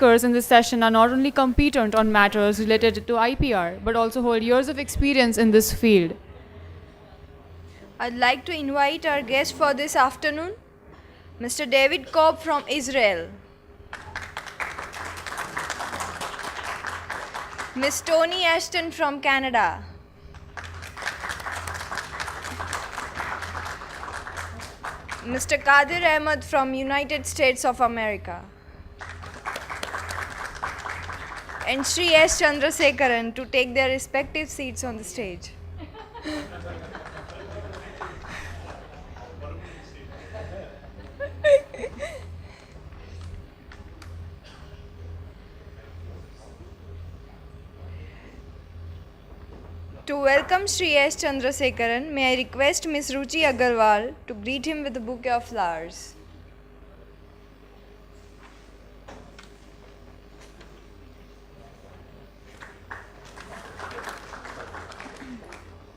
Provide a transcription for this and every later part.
speakers in this session are not only competent on matters related to IPR, but also hold years of experience in this field. I'd like to invite our guest for this afternoon, Mr. David Cobb from Israel, Ms. Toni Ashton from Canada, Mr. Quadeer Ahmed from United States of America, and Sri S. Chandrasekaran to take their respective seats on the stage. To welcome Sri S. Chandrasekaran, may I request Ms. Ruchi Agarwal to greet him with a bouquet of flowers.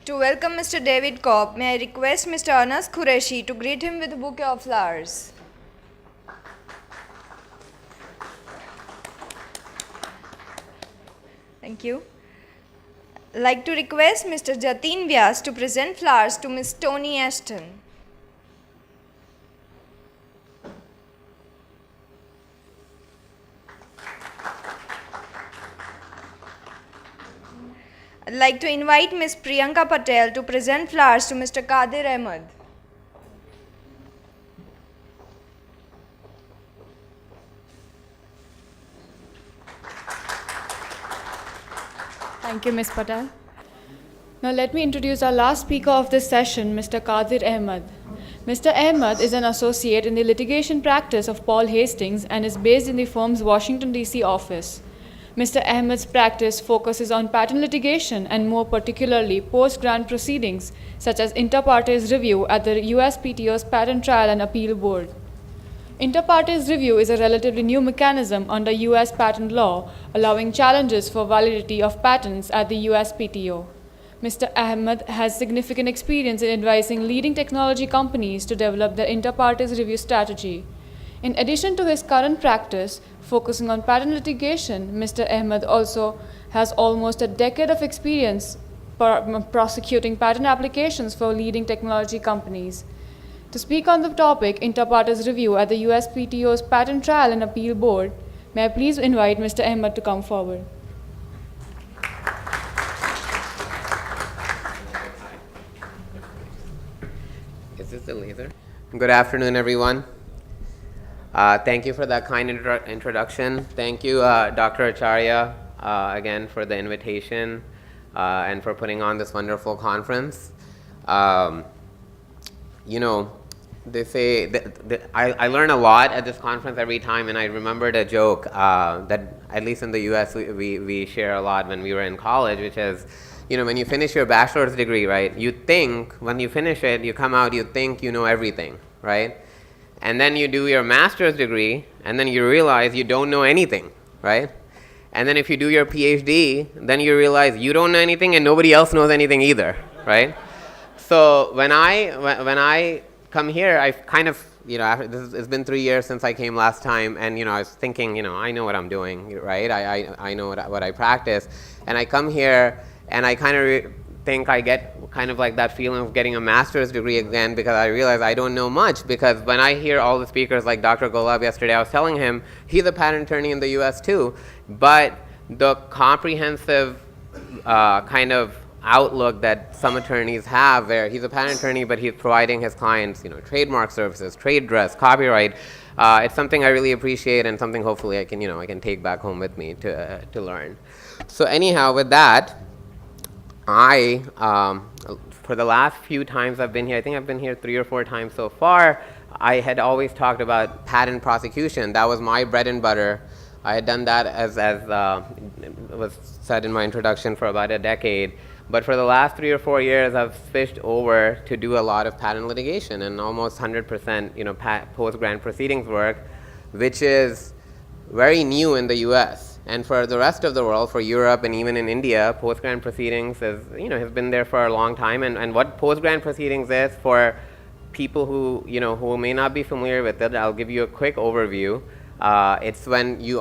To welcome Mr. David Cobb, may I request Mr. Anas Qureshi to greet him with a bouquet of flowers. Thank you. I'd like to request Mr. Jatin Vyas to present flowers to Ms. Toni Ashton. I'd like to invite Ms. Priyanka Patel to present flowers to Mr. Quadeer Ahmed. Thank you, Ms. Patel. Now let me introduce our last speaker of this session, Mr. Quadeer Ahmed. Mr. Ahmed is an associate in the litigation practice of Paul Hastings and is based in the firm's Washington, D.C. office. Mr. Ahmed's practice focuses on patent litigation and more particularly post-grant proceedings such as inter partes review at the USPTO's Patent Trial and Appeal Board. Inter partes review is a relatively new mechanism under US patent law, allowing challenges for validity of patents at the USPTO. Mr. Ahmed has significant experience in advising leading technology companies to develop their inter partes review strategy. In addition to his current practice, focusing on patent litigation, Mr. Ahmed also has almost a decade of experience prosecuting patent applications for leading technology companies. To speak on the topic inter partes review at the USPTO's Patent Trial and Appeal Board, may I please invite Mr. Ahmed to come forward. Is this the laser? Good afternoon, everyone. Thank you for that kind introduction. Thank you, Dr. Acharya, again for the invitation and for putting on this wonderful conference. You know, they say I learn a lot at this conference every time, and I remembered a joke that at least in the US we share a lot when we were in college, which is, you know, when you finish your bachelor's degree, right, you think, when you finish it, you come out, you think you know everything, right? And then you do your master's degree, and then you realize you don't know anything, right? And then if you do your PhD, then you realize you don't know anything and nobody else knows anything either, right? So when I come here, I kind of, you know, it's been 3 years since I came last time, and, you know, I was thinking, you know, I know what I'm doing, right? I know what I practice. And I come here, and I kind of think I get kind of like that feeling of getting a master's degree again, because I realize I don't know much. Because when I hear all the speakers like Dr. Golab yesterday, I was telling him he's a patent attorney in the US too, but the comprehensive kind of outlook that some attorneys have, where he's a patent attorney but he's providing his clients, you know, trademark services, trade dress, copyright, it's something I really appreciate, and something hopefully I can, you know, I can take back home with me to learn. So anyhow, with that, I, for the last few times I've been here, I think I've been here 3 or 4 times so far, I had always talked about patent prosecution. That was my bread and butter. I had done that, as was said in my introduction, for about a decade. But for the last 3 or 4 years, I've switched over to do a lot of patent litigation and almost 100%, you know, post-grant proceedings work, which is very new in the US. And for the rest of the world, for Europe and even in India, post-grant proceedings is, you know, has been there for a long time. And what post-grant proceedings is, for people who, you know, who may not be familiar with it, I'll give you a quick overview. It's when you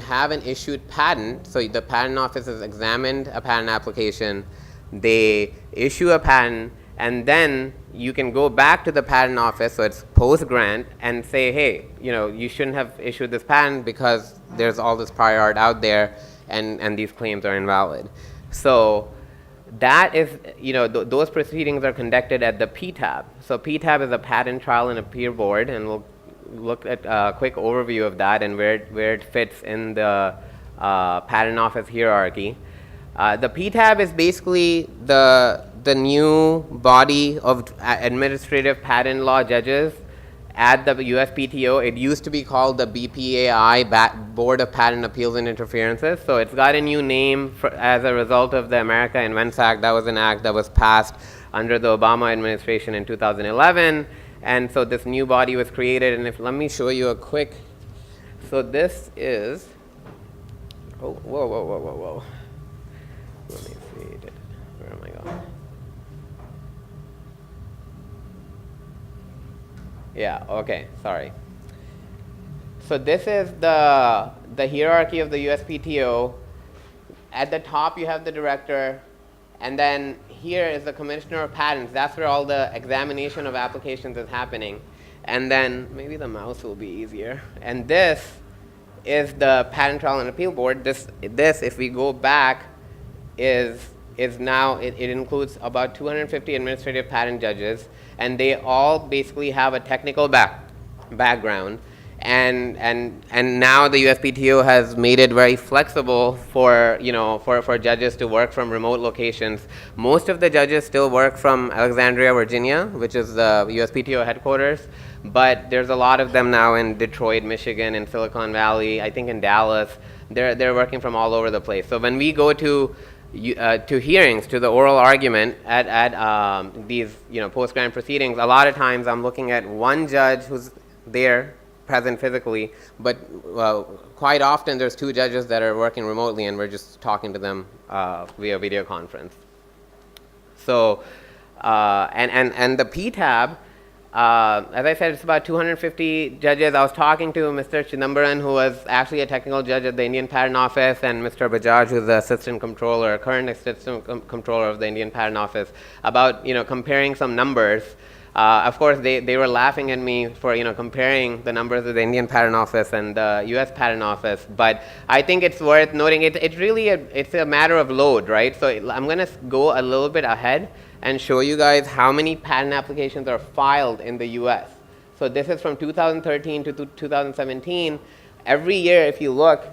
have an issued patent, so the patent office has examined a patent application, they issue a patent, and then you can go back to the patent office, so it's post-grant, and say, hey, you shouldn't have issued this patent because there's all this prior art out there, and these claims are invalid. So that is, those proceedings are conducted at the PTAB. So PTAB is a Patent Trial and Appeal Board, and we'll look at a quick overview of that and where it fits in the patent office hierarchy. The PTAB is basically the new body of administrative patent law judges at the USPTO. It used to be called the BPAI, Board of Patent Appeals and Interferences. So it's got a new name as a result of the America Invents Act. That was an act that was passed under the Obama administration in 2011. And so this new body was created. And let me show you a quick. So this is. Oh, whoa. Let me see. Where am I going? Yeah, okay, sorry. So this is the hierarchy of the USPTO. At the top you have the director, and then here is the commissioner of patents. That's where all the examination of applications is happening. And then maybe the mouse will be easier. And this is the Patent Trial and Appeal Board. This if we go back, is now, it includes about 250 administrative patent judges, and they all basically have a technical background, and now the USPTO has made it very flexible for judges to work from remote locations. Most of the judges still work from Alexandria, Virginia, which is the USPTO headquarters, but there's a lot of them now in Detroit, Michigan, in Silicon Valley, I think in Dallas. They're working from all over the place. So when we go to hearings, to the oral argument at these post-grant proceedings, a lot of times I'm looking at one judge who's there, present physically, but quite often there's two judges that are working remotely, and we're just talking to them via video conference. So and the PTAB, as I said, it's about 250 judges. I was talking to Mr. Chidambaran, who was actually a technical judge at the Indian Patent Office, and Mr. Bajaj, who's the assistant controller, current assistant controller of the Indian Patent Office, about comparing some numbers. Of course, they were laughing at me for comparing the numbers of the Indian Patent Office and the U.S. Patent Office. But I think it's worth noting. It's really it's a matter of load, right? So I'm going to go a little bit ahead and show you guys how many patent applications are filed in the US. So this is from 2013 to 2017. Every year, if you look,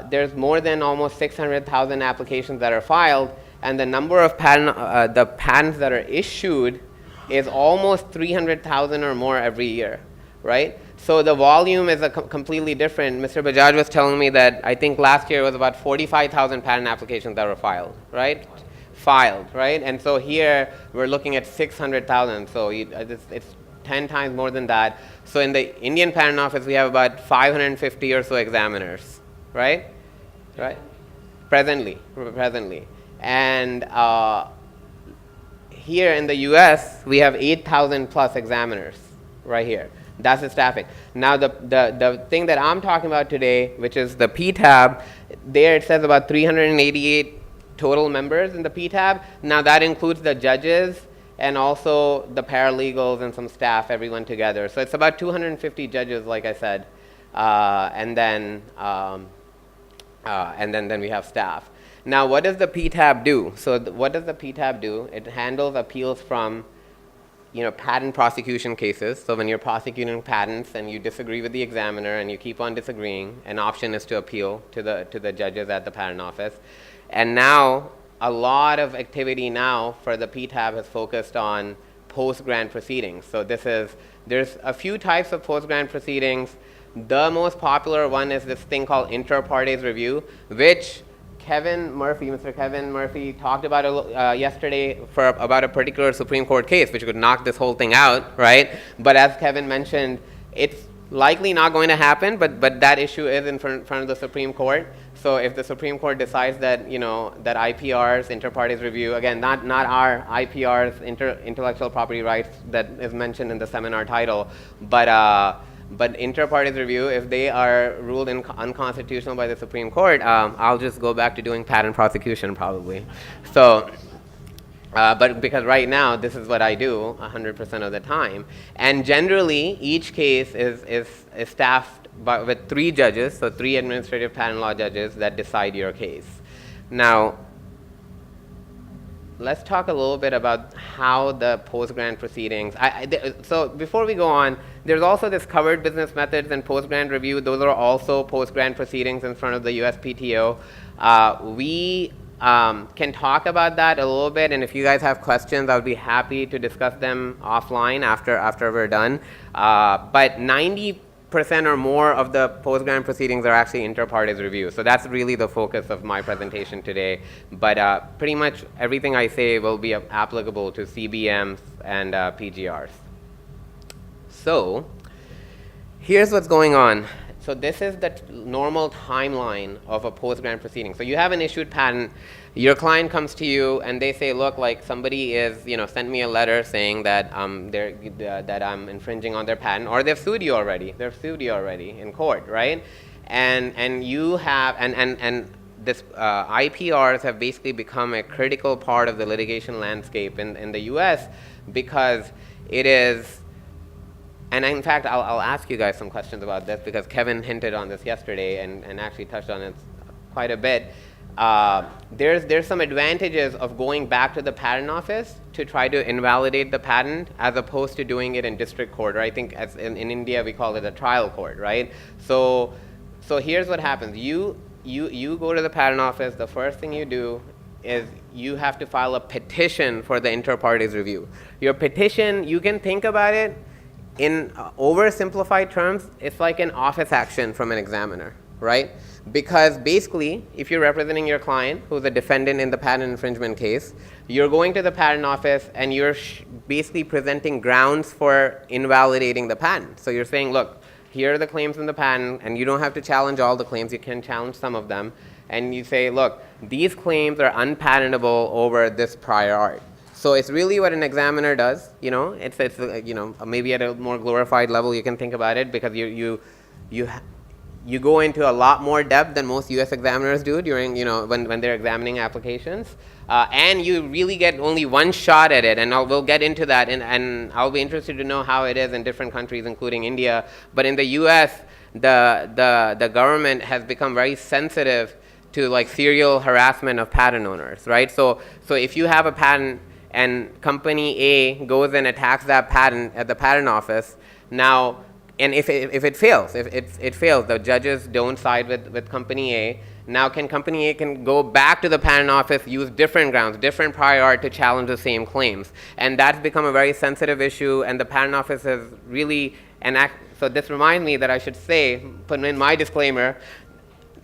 there's more than almost 600,000 applications that are filed, and the number of the patents that are issued is almost 300,000 or more every year, right? So the volume is completely different. Mr. Bajaj was telling me that I think last year was about 45,000 patent applications that were filed, right? And so here we're looking at 600,000, so it's 10 times more than that. So in the Indian Patent Office, we have about 550 or so examiners, right? Presently. And here in the US, we have 8,000 plus examiners right here. That's the staffing. Now the thing that I'm talking about today, which is the PTAB, there it says about 388 total members in the PTAB. Now that includes the judges and also the paralegals and some staff, everyone together. So it's about 250 judges, like I said, and then we have staff. Now, what does the PTAB do? So what does the PTAB do? It handles appeals from patent prosecution cases. So when you're prosecuting patents and you disagree with the examiner and you keep on disagreeing, an option is to appeal to the judges at the patent office. And now, a lot of activity now for the PTAB has focused on post-grant proceedings. So there's a few types of post-grant proceedings. The most popular one is this thing called inter partes review, which Mr. Kevin Murphy talked about yesterday about a particular Supreme Court case, which could knock this whole thing out, right? But as Kevin mentioned, it's likely not going to happen, but that issue is in front of the Supreme Court. So if the Supreme Court decides that that IPRs, inter partes review, again, not our IPRs, intellectual property rights that is mentioned in the seminar title, but But inter partes review, if they are ruled unconstitutional by the Supreme Court, I'll just go back to doing patent prosecution probably. So, but because right now this is what I do 100% of the time, and generally each case is staffed with 3 judges, so 3 administrative patent law judges that decide your case. Now, let's talk a little bit about how the post-grant proceedings, so before we go on, there's also this covered business methods and post-grant review. Those are also post-grant proceedings in front of the USPTO. We can talk about that a little bit, and if you guys have questions, I'll be happy to discuss them offline after we're done. But 90% or more of the post-grant proceedings are actually inter partes review. So that's really the focus of my presentation today. But pretty much everything I say will be applicable to CBMs and PGRs. So here's what's going on. So this is the normal timeline of a post-grant proceeding. So you have an issued patent. Your client comes to you and they say, look, like somebody is, sent me a letter saying that that I'm infringing on their patent, or they've sued you already. They've sued you already in court, right? And you have this IPRs have basically become a critical part of the litigation landscape in the U.S. because it is. And in fact, I'll ask you guys some questions about this because Kevin hinted on this yesterday and actually touched on it quite a bit. There's some advantages of going back to the patent office to try to invalidate the patent as opposed to doing it in district court, or I think as in India we call it a trial court, right? So here's what happens. You go to the patent office, the first thing you do is you have to file a petition for the inter partes review. Your petition, you can think about it in oversimplified terms, it's like an office action from an examiner, right? Because basically, if you're representing your client, who's a defendant in the patent infringement case, you're going to the patent office and you're basically presenting grounds for invalidating the patent. So you're saying, look, here are the claims in the patent, and you don't have to challenge all the claims, you can challenge some of them. And you say, look, these claims are unpatentable over this prior art. So it's really what an examiner does, it's maybe at a more glorified level you can think about it, because you go into a lot more depth than most US examiners do during, when they're examining applications. And you really get only one shot at it, and we'll get into that, and I'll be interested to know how it is in different countries, including India. But in the US, the government has become very sensitive to like serial harassment of patent owners, right? So if you have a patent and company A goes and attacks that patent at the patent office, now, and if it fails, if it fails, the judges don't side with company A, now company A can go back to the patent office, use different grounds, different prior art to challenge the same claims. And that's become a very sensitive issue, and the patent office has really, so this reminds me that I should say, put in my disclaimer,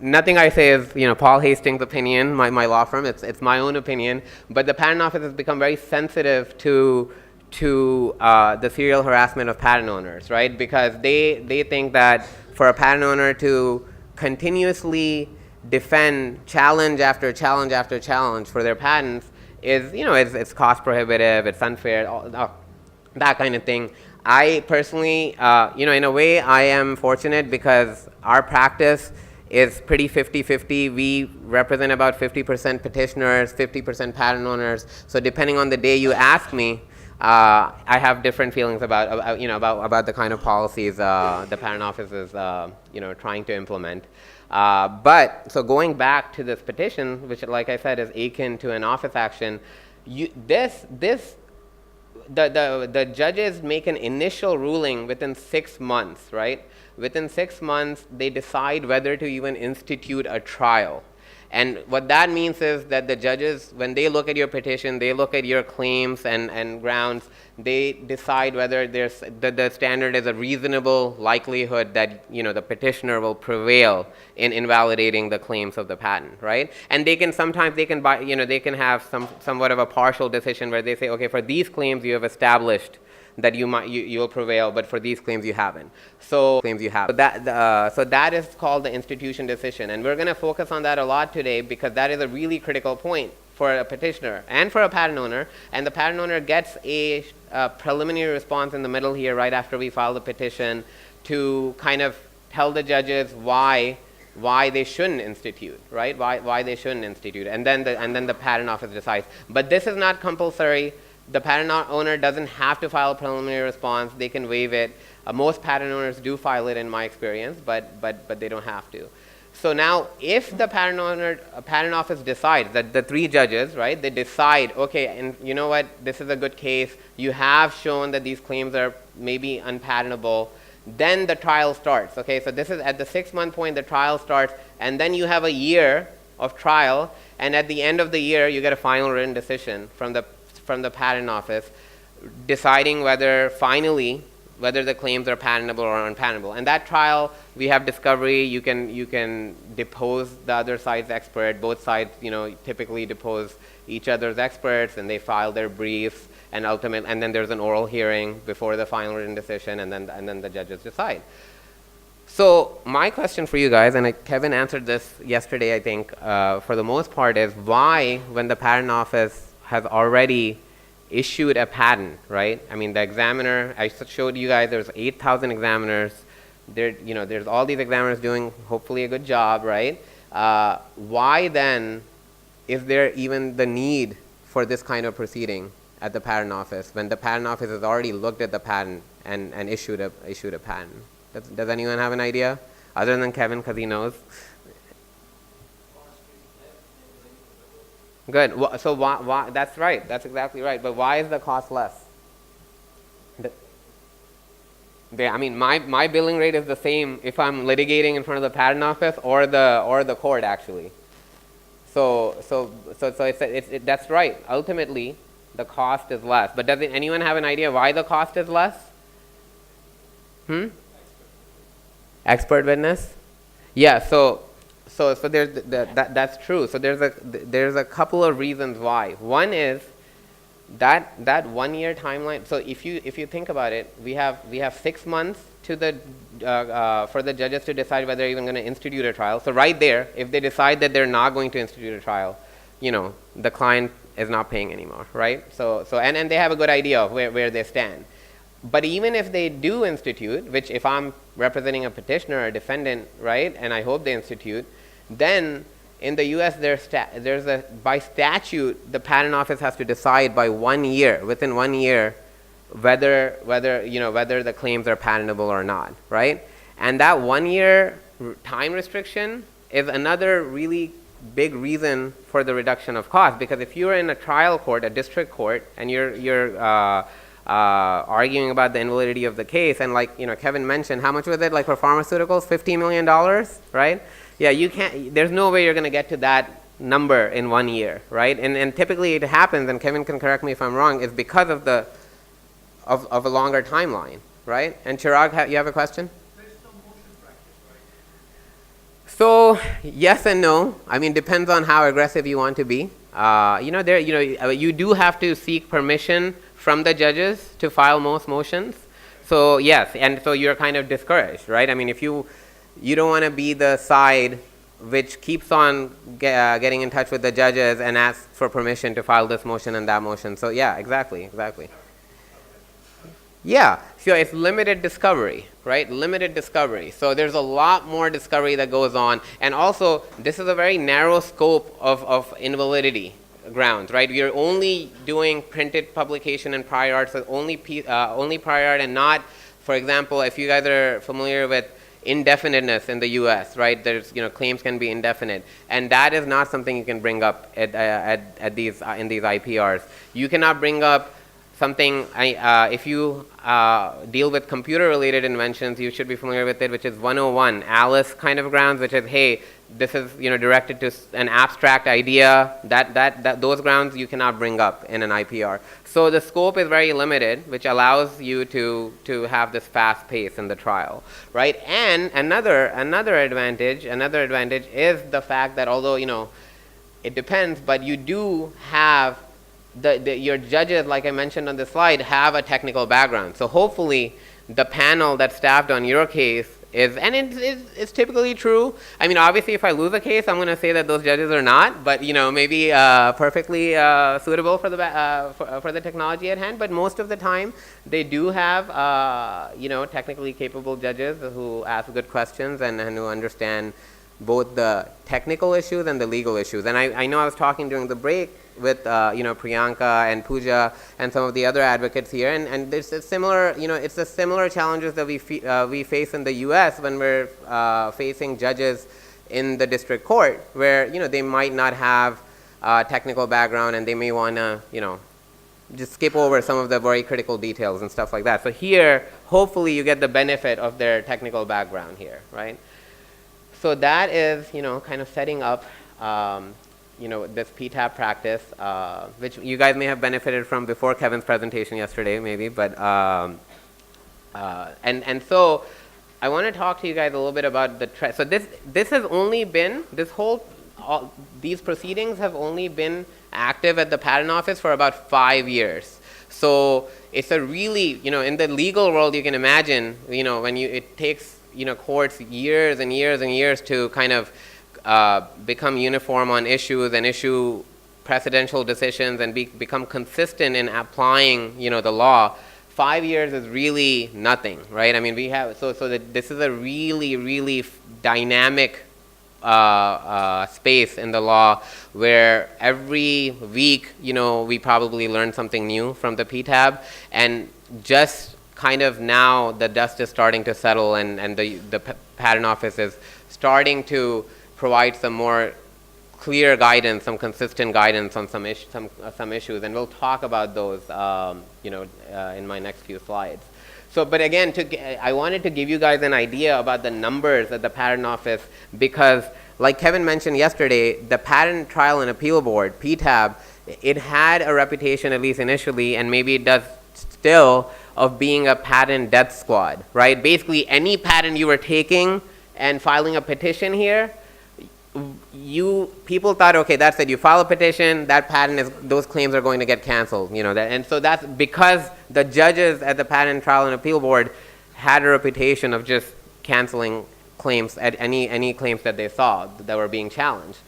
nothing I say is, Paul Hastings' opinion, my law firm. It's my own opinion. But the patent office has become very sensitive to the serial harassment of patent owners, right? Because they think that for a patent owner to continuously defend challenge after challenge after challenge for their patents is, it's cost prohibitive, it's unfair, that kind of thing. I personally, in a way, I am fortunate because our practice is pretty 50-50. We represent about 50% petitioners, 50% patent owners. So depending on the day you ask me, I have different feelings about the kind of policies the patent office is trying to implement. But so going back to this petition, which, like I said, is akin to an office action, the judges make an initial ruling within 6 months, right? Within 6 months, they decide whether to even institute a trial. And what that means is that the judges, when they look at your petition, they look at your claims and grounds, they decide whether the standard is a reasonable likelihood that the petitioner will prevail in invalidating the claims of the patent, right? And they can have somewhat of a partial decision where they say, okay, for these claims you have established that you'll prevail, but for these claims you haven't. So that is called the institution decision, and we're going to focus on that a lot today because that is a really critical point for a petitioner and for a patent owner. And the patent owner gets a preliminary response in the middle here, right after we file the petition, to kind of tell the judges why they shouldn't institute, right? Why they shouldn't institute, and then the patent office decides. But this is not compulsory. The patent owner doesn't have to file a preliminary response. They can waive it. Most patent owners do file it, in my experience, but they don't have to. So now, if the patent office decides, that the 3 judges, right, they decide, okay, and you know what, this is a good case. You have shown that these claims are maybe unpatentable. Then the trial starts. Okay, so this is at the 6-month point. The trial starts, and then you have a year of trial. And at the end of the year, you get a final written decision from the patent office, deciding whether the claims are patentable or unpatentable. And that trial, we have discovery. You can depose the other side's expert. Both sides, typically depose each other's experts, and they file their briefs, and then there's an oral hearing before the final written decision, and then the judges decide. So my question for you guys, and Kevin answered this yesterday, I think, for the most part, is why, when the patent office has already issued a patent, right? I mean, the examiner, I showed you guys, there's 8,000 examiners. There's all these examiners doing hopefully a good job, right? Why then is there even the need for this kind of proceeding at the patent office when the patent office has already looked at the patent and issued a patent? Does anyone have an idea other than Kevin, because he knows? Good. So why? That's right. That's exactly right. But why is the cost less? My billing rate is the same if I'm litigating in front of the patent office or the court, actually. So that's right. Ultimately, the cost is less. But does anyone have an idea why the cost is less? Expert witness? Yeah. So there's that's true. So there's a couple of reasons why. One is that 1 year timeline. So if you think about it, we have 6 months to for the judges to decide whether they're even going to institute a trial. So right there, if they decide that they're not going to institute a trial, the client is not paying anymore, right? So and they have a good idea of where they stand. But even if they do institute, which if I'm representing a petitioner or a defendant, right, and I hope they institute, then in the U.S. by statute, the patent office has to decide within 1 year, whether the claims are patentable or not, right? And that 1 year time restriction is another really big reason for the reduction of cost, because if you're in a trial court, a district court, and you're arguing about the invalidity of the case, and Kevin mentioned, how much was it, for pharmaceuticals, $50 million, right? Yeah, you can't. There's no way you're going to get to that number in 1 year, right? And typically it happens, and Kevin can correct me if I'm wrong, is because of of a longer timeline, right? And Chirag, you have a question? There's no motion practice, right? So yes and no. I mean, depends on how aggressive you want to be. You do have to seek permission from the judges to file most motions. So yes, and so you're kind of discouraged, right? I mean, if you don't want to be the side which keeps on getting in touch with the judges and asks for permission to file this motion and that motion. So yeah, exactly. Yeah, so it's limited discovery, right? Limited discovery. So there's a lot more discovery that goes on. And also, this is a very narrow scope of invalidity grounds, right? You're only doing printed publication and prior art, so only prior art, and not, for example, if you guys are familiar with indefiniteness in the U.S., right? There's claims can be indefinite, and that is not something you can bring up at these in these IPRs. You cannot bring up something if you deal with computer-related inventions. You should be familiar with it, which is 101 Alice kind of grounds, which is, hey, this is directed to an abstract idea. That those grounds you cannot bring up in an IPR. So the scope is very limited, which allows you to have this fast pace in the trial, right? And another advantage is the fact that although it depends, but you do have your judges, like I mentioned on the slide, have a technical background. So hopefully the panel that staffed on your case and it's typically true. I mean, obviously, if I lose a case, I'm going to say that those judges are not, but maybe perfectly suitable for the technology at hand. But most of the time, they do have technically capable judges who ask good questions and who understand both the technical issues and the legal issues. And I know I was talking during the break with Priyanka and Pooja and some of the other advocates here, and there's a similar it's the similar challenges that we face in the U.S. when we're facing judges in the district court, where they might not have technical background and they may want to just skip over some of the very critical details and stuff like that. So here, hopefully, you get the benefit of their technical background here, right? So that is kind of setting up this PTAB practice, which you guys may have benefited from before Kevin's presentation yesterday, maybe. But and so I want to talk to you guys a little bit about the so this has only been these proceedings have only been active at the Patent Office for about 5 years. So it's a really in the legal world, you can imagine when it takes courts years and years and years to kind of become uniform on issues and issue precedential decisions and become consistent in applying the law. 5 years is really nothing, right? I mean, we have so that this is a really dynamic space in the law where every week we probably learn something new from the PTAB, and just kind of now the dust is starting to settle, and the Patent Office is starting to provide some more clear guidance, some consistent guidance on some issues, and we'll talk about those in my next few slides. So, but again, I wanted to give you guys an idea about the numbers at the Patent Office, because like Kevin mentioned yesterday, the Patent Trial and Appeal Board, PTAB, it had a reputation, at least initially, and maybe it does still, of being a patent death squad, right? Basically, any patent you were taking and filing a petition here, people thought, okay, that's it. You file a petition, that patent those claims are going to get canceled, and so that's because the judges at the Patent Trial and Appeal Board had a reputation of just canceling claims at any claims that they saw that were being challenged.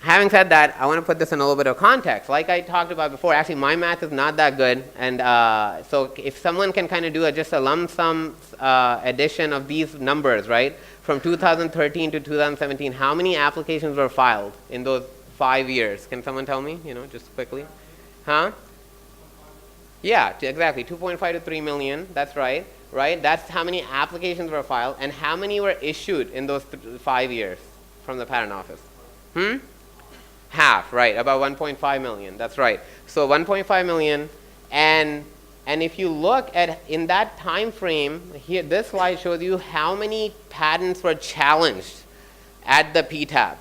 Having said that, I want to put this in a little bit of context. Like I talked about before, actually my math is not that good, and so if someone can kind of do just a lump sum addition of these numbers, right? From 2013 to 2017, how many applications were filed in those 5 years? Can someone tell me, just quickly? Huh? Yeah, exactly, 2.5 to 3 million, that's right, right? That's how many applications were filed, and how many were issued in those 5 years from the Patent Office? Half, right, about 1.5 million, that's right. So 1.5 million, and if you look at, in that time frame, here, this slide shows you how many patents were challenged at the PTAB,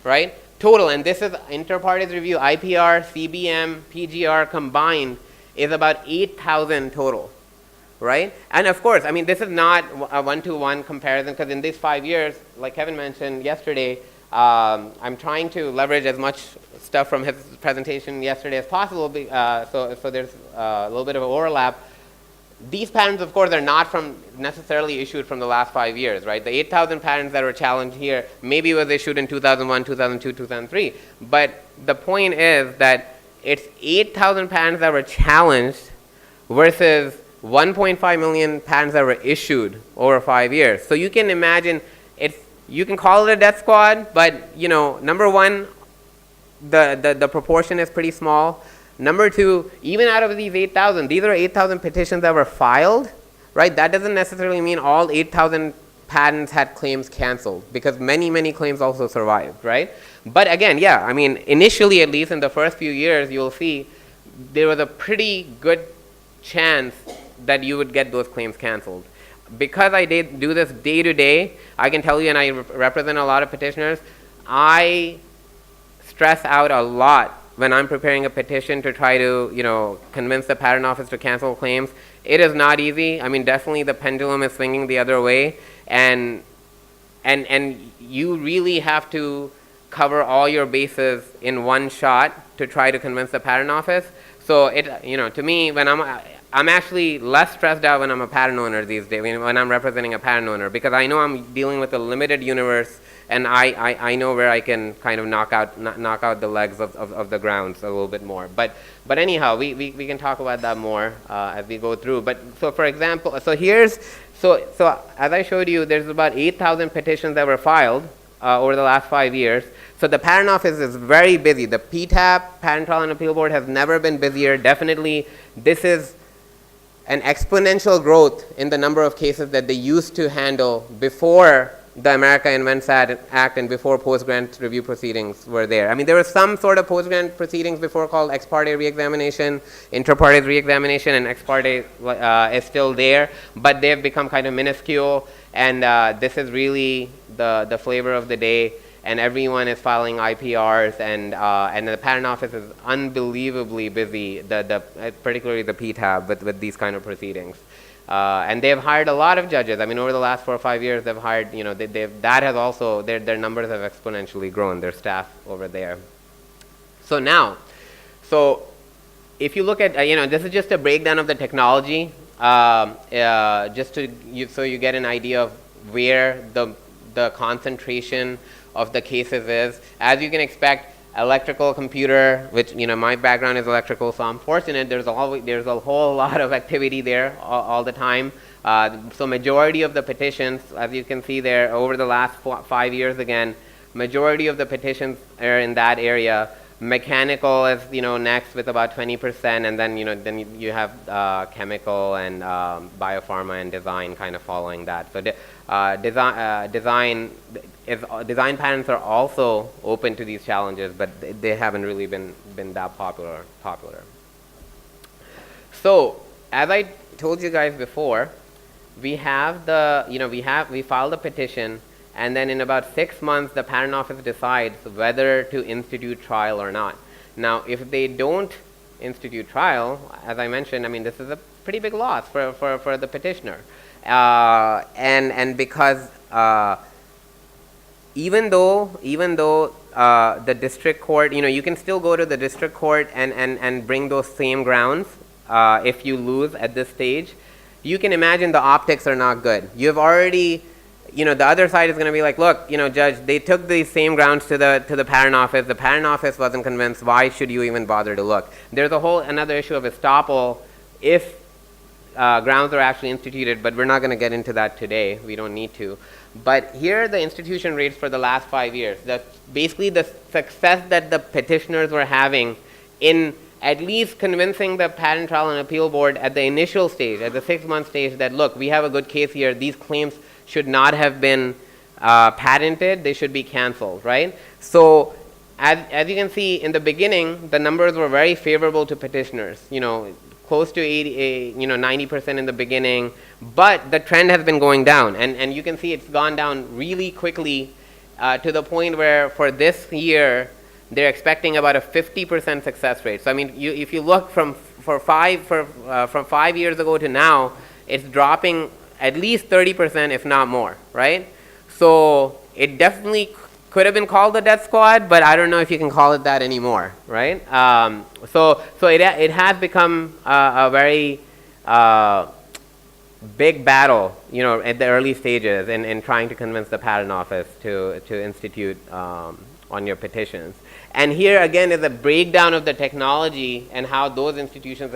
right? Total, and this is inter-parties review, IPR, CBM, PGR combined is about 8,000 total, right? And of course, I mean, this is not a one-to-one comparison, because in these 5 years, like Kevin mentioned yesterday, I'm trying to leverage as much stuff from his presentation yesterday as possible, so there's a little bit of an overlap. These patents, of course, are not necessarily issued from the last 5 years, right? The 8,000 patents that were challenged here maybe was issued in 2001, 2002, 2003. But the point is that it's 8,000 patents that were challenged versus 1.5 million patents that were issued over 5 years. So you can imagine you can call it a death squad, but number one, the proportion is pretty small. Number two, even out of these 8,000, these are 8,000 petitions that were filed, right? That doesn't necessarily mean all 8,000 patents had claims canceled, because many claims also survived, right? But again, yeah, I mean, initially, at least in the first few years, you'll see there was a pretty good chance that you would get those claims canceled. Because I do this day to day, I can tell you, and I represent a lot of petitioners, I stress out a lot when I'm preparing a petition to try to, convince the Patent Office to cancel claims. It is not easy. I mean, definitely the pendulum is swinging the other way, and you really have to cover all your bases in one shot to try to convince the Patent Office. So to me, when I'm actually less stressed out when I'm a patent owner these days, when I'm representing a patent owner, because I know I'm dealing with a limited universe, and I know where I can kind of knock out the legs of the grounds a little bit more. But anyhow, we can talk about that more as we go through. But so for example, so as I showed you, there's about 8,000 petitions that were filed over the last 5 years. So the Patent Office is very busy. The PTAB, Patent Trial and Appeal Board, has never been busier. Definitely, this is an exponential growth in the number of cases that they used to handle before the America Invents Act and before post-grant review proceedings were there. I mean, there was some sort of post-grant proceedings before called ex parte reexamination, inter partes reexamination, and ex parte is still there, but they've become kind of minuscule, and this is really the flavor of the day, and everyone is filing IPRs, and the Patent Office is unbelievably busy, particularly the PTAB with these kind of proceedings. And they've hired a lot of judges. I mean, over the last 4 or 5 years, they've hired, that has also, their numbers have exponentially grown, their staff over there. So now, if you look at, this is just a breakdown of the technology, just so you get an idea of where the concentration of the cases is. As you can expect, electrical, computer, which my background is electrical, so I'm fortunate. There's a whole lot of activity there all the time. So majority of the petitions, as you can see there, over the last 5 years, again, majority of the petitions are in that area. Mechanical is next with about 20%, and then you have chemical and biopharma and design kind of following that. So design patents are also open to these challenges, but they haven't really been that popular. So as I told you guys before, we have we filed a petition, and then in about 6 months the Patent Office decides whether to institute trial or not. Now, if they don't institute trial, as I mentioned, I mean, this is a pretty big loss for the petitioner, and because even though the district court, you can still go to the district court and bring those same grounds if you lose at this stage. You can imagine the optics are not good. You've already, the other side is going to be like, look, judge, they took these same grounds to the Patent Office. The Patent Office wasn't convinced. Why should you even bother to look? There's another issue of estoppel if grounds are actually instituted, but we're not going to get into that today. We don't need to. But here are the institution rates for the last 5 years. Basically the success that the petitioners were having in at least convincing the Patent Trial and Appeal Board at the initial stage, at the 6-month stage, that look, we have a good case here. These claims should not have been patented. They should be canceled, right? So as you can see, in the beginning, the numbers were very favorable to petitioners, close to 90% in the beginning, but the trend has been going down, and you can see it's gone down really quickly to the point where for this year, they're expecting about a 50% success rate. So I mean, if you look from 5 years ago to now, it's dropping at least 30%, if not more, right? So it definitely could have been called the death squad, but I don't know if you can call it that anymore, right? So it has become a very big battle, at the early stages in trying to convince the Patent Office to institute on your petitions. And here again is a breakdown of the technology and how those institutions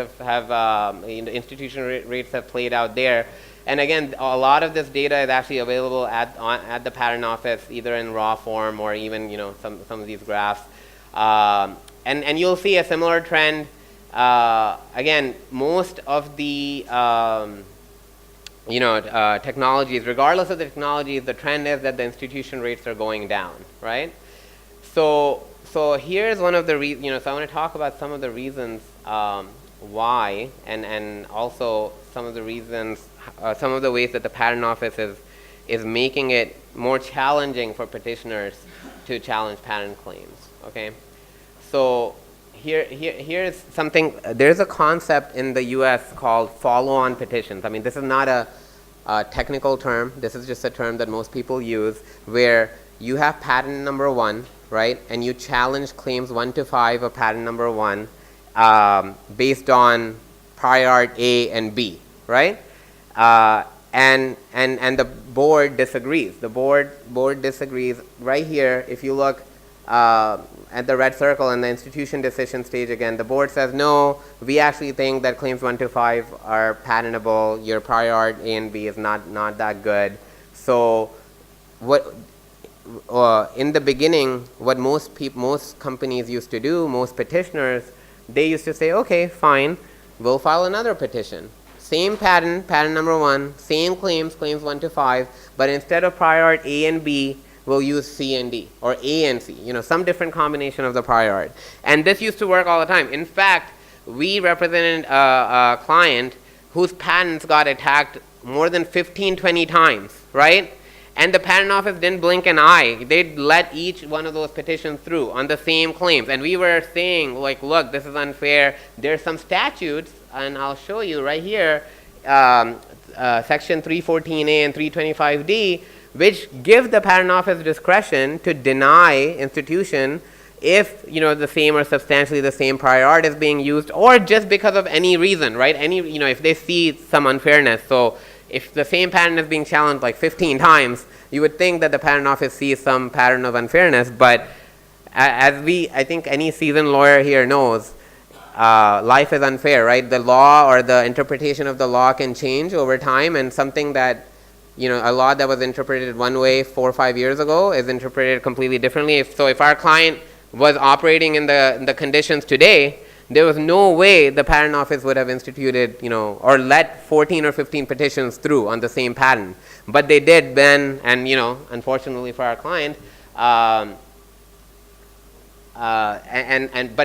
institution rates have played out there. And again, a lot of this data is actually available at the Patent Office, either in raw form or even some of these graphs. And you'll see a similar trend. Again, most of the technologies, regardless of the technologies, the trend is that the institution rates are going down, right? So here's one of the reasons. So I want to talk about some of the reasons why, and also some of the reasons, some of the ways that the Patent Office is making it more challenging for petitioners to challenge patent claims. Okay, so here's something. There's a concept in the U.S. called follow-on petitions. I mean, this is not a technical term. This is just a term that most people use, where you have patent number 1, right, and you challenge claims 1 to 5 of patent number 1 based on prior art A and B, right? And the board disagrees. The board disagrees right here. If you look at the red circle in the institution decision stage again, the board says, no, we actually think that claims 1 to 5 are patentable. Your prior art A and B is not that good. So what in the beginning, what most companies used to do, most petitioners, they used to say, okay, fine, we'll file another petition. Same patent number 1, same claims 1 to 5, but instead of prior art A and B, we'll use C and D, or A and C, some different combination of the prior art. And this used to work all the time. In fact, we represented a client whose patents got attacked more than 15, 20 times, right? And the patent office didn't blink an eye. They'd let each one of those petitions through on the same claims. And we were saying, like, look, this is unfair. There's some statutes, and I'll show you right here, section 314A and 325D, which give the patent office discretion to deny institution if the same or substantially the same prior art is being used, or just because of any reason, right? If they see some unfairness. So if the same patent is being challenged like 15 times, you would think that the patent office sees some pattern of unfairness. But I think any seasoned lawyer here knows, life is unfair, right? The law or the interpretation of the law can change over time, and something that a law that was interpreted one way 4 or 5 years ago is interpreted completely differently. If our client was operating in the conditions today, there was no way the patent office would have instituted, or let 14 or 15 petitions through on the same patent. But they did then, and unfortunately for our client, but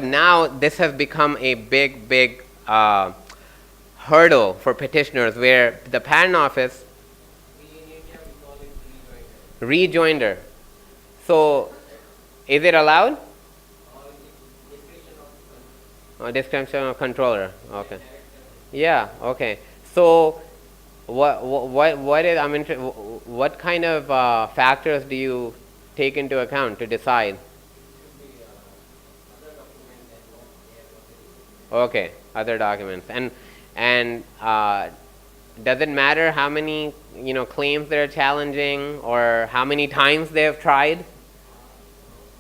now this has become a big hurdle for petitioners, where the patent office rejoinder. So, is it allowed? Discretion of controller. Okay. Yeah. Okay. So, what kind of factors do you take into account to decide? Okay, other documents. And does it matter how many claims they're challenging, or how many times they have tried?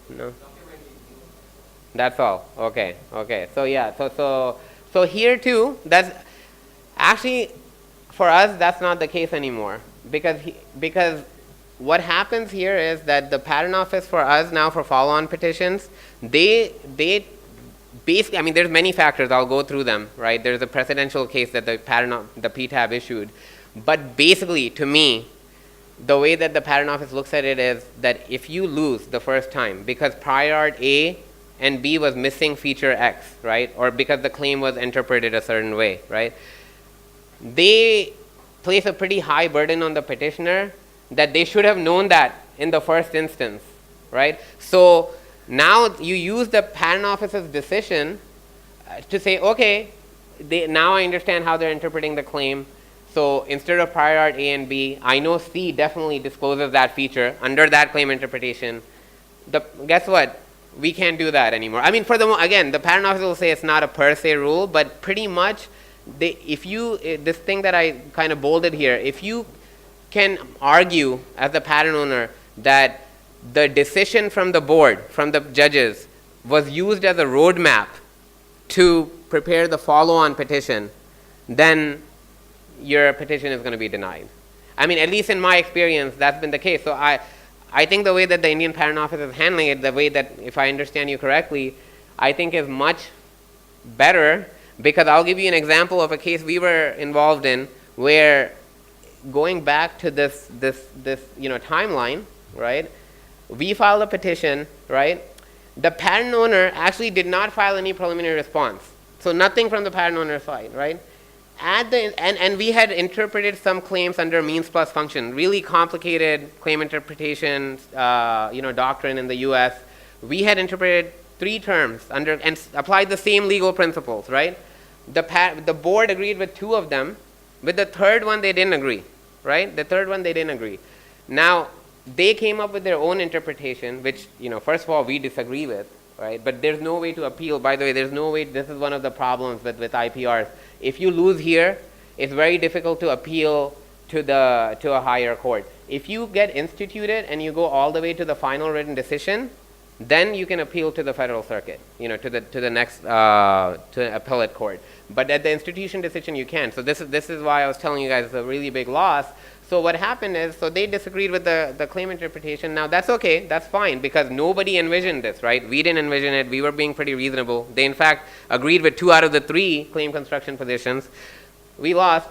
No. That's all. Okay. So yeah. So here too. That's actually, for us, that's not the case anymore, because what happens here is that the patent office for us now, for follow-on petitions, they basically, there's many factors. I'll go through them, right? There's a precedential case that the PTAB issued. But basically, to me, the way that the patent office looks at it is that if you lose the first time because prior art A and B was missing feature X, right? Or because the claim was interpreted a certain way, right? They place a pretty high burden on the petitioner that they should have known that in the first instance, right? So now you use the patent office's decision to say, okay, now I understand how they're interpreting the claim. So instead of prior art A and B, I know C definitely discloses that feature under that claim interpretation. Guess what? We can't do that anymore. Again, the patent office will say it's not a per se rule, but pretty much, this thing that I kind of bolded here, if you can argue as the patent owner that the decision from the board, from the judges, was used as a roadmap to prepare the follow-on petition, then your petition is going to be denied. At least in my experience, that's been the case. So I think the way that the Indian Patent Office is handling it, the way that, if I understand you correctly, I think is much better, because I'll give you an example of a case we were involved in where, going back to this timeline, right? We filed a petition, right? The patent owner actually did not file any preliminary response. So nothing from the patent owner's side, right? And we had interpreted some claims under means plus function, really complicated claim interpretation, doctrine in the U.S. We had interpreted 3 terms and applied the same legal principles, right? The board agreed with 2 of them. With the third one, they didn't agree, right? The third one, they didn't agree. Now, they came up with their own interpretation, which, first of all, we disagree with. right? But there's no way to appeal. By the way, there's no way, this is one of the problems with IPRs. If you lose here, it's very difficult to appeal to a higher court. If you get instituted and you go all the way to the final written decision, then you can appeal to the federal circuit, to the next to appellate court. But at the institution decision, you can't. So this is why I was telling you guys it's a really big loss. So what happened is, so they disagreed with the claim interpretation. Now that's okay, that's fine, because nobody envisioned this, right? We didn't envision it. We were being pretty reasonable. They in fact agreed with 2 out of the 3 claim construction positions. We lost.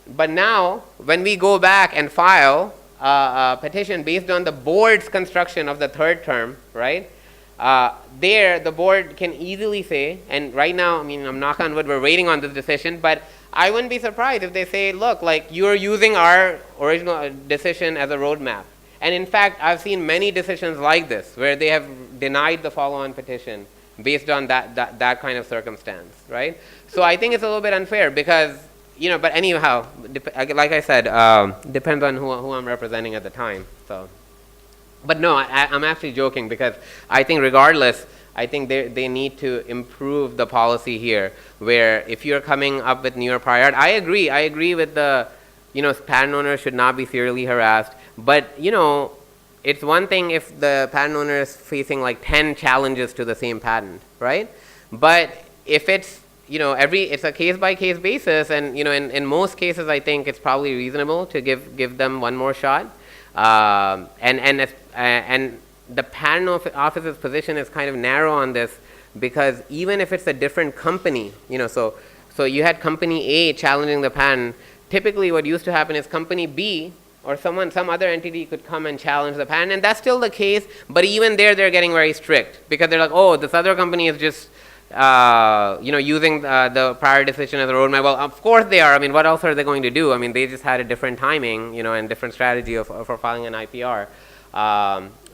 But now, when we go back and file a petition based on the board's construction of the 3rd term, right? There, the board can easily say, and right now, I mean, I'm knock on wood, we're waiting on this decision, but I wouldn't be surprised if they say, look, like, you're using our original decision as a roadmap. And in fact, I've seen many decisions like this, where they have denied the follow-on petition based on that kind of circumstance, right? So I think it's a little bit unfair because, but anyhow, like I said, depends on who I'm representing at the time. So, but no, I'm actually joking because I think regardless, I think they need to improve the policy here, where if you're coming up with newer prior art, I agree with the, patent owner should not be serially harassed, but, it's one thing if the patent owner is facing like 10 challenges to the same patent, right? But if it's, it's a case-by-case basis, and, in most cases, I think it's probably reasonable to give them one more shot. And the patent office's position is kind of narrow on this, because even if it's a different company, so you had company A challenging the patent, typically what used to happen is company B or some other entity could come and challenge the patent, and that's still the case, but even there they're getting very strict, because they're like, oh, this other company is just using the prior decision as a roadmap. Well, of course they are. I mean, what else are they going to do? I mean, they just had a different timing, and different strategy for filing an IPR.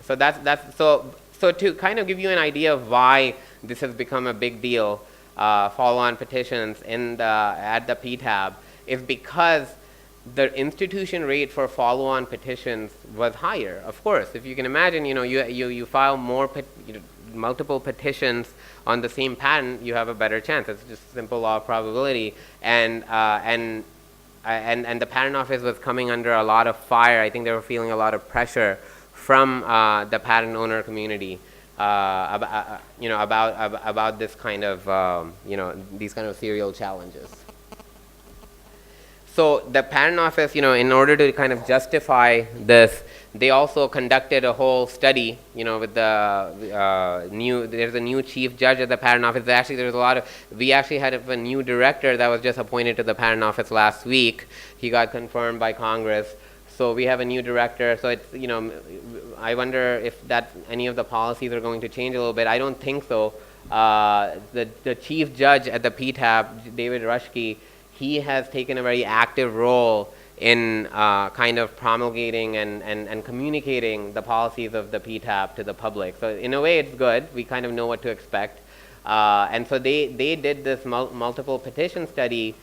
So to kind of give you an idea of why this has become a big deal, follow-on petitions at the PTAB, is because the institution rate for follow-on petitions was higher. Of course, if you can imagine, you file multiple petitions on the same patent, you have a better chance. It's just simple law of probability, and the patent office was coming under a lot of fire. I think they were feeling a lot of pressure from the patent owner community about this kind of these kind of serial challenges. So the patent office, in order to kind of justify this, they also conducted a whole study, with there's a new chief judge at the patent office. We actually had a new director that was just appointed to the patent office last week. He got confirmed by Congress. So we have a new director. So it's, I wonder if any of the policies are going to change a little bit. I don't think so. The chief judge at the PTAB, David Rushke, he has taken a very active role in kind of promulgating and communicating the policies of the PTAB to the public. So in a way, it's good. We kind of know what to expect. And so they did this multiple petition study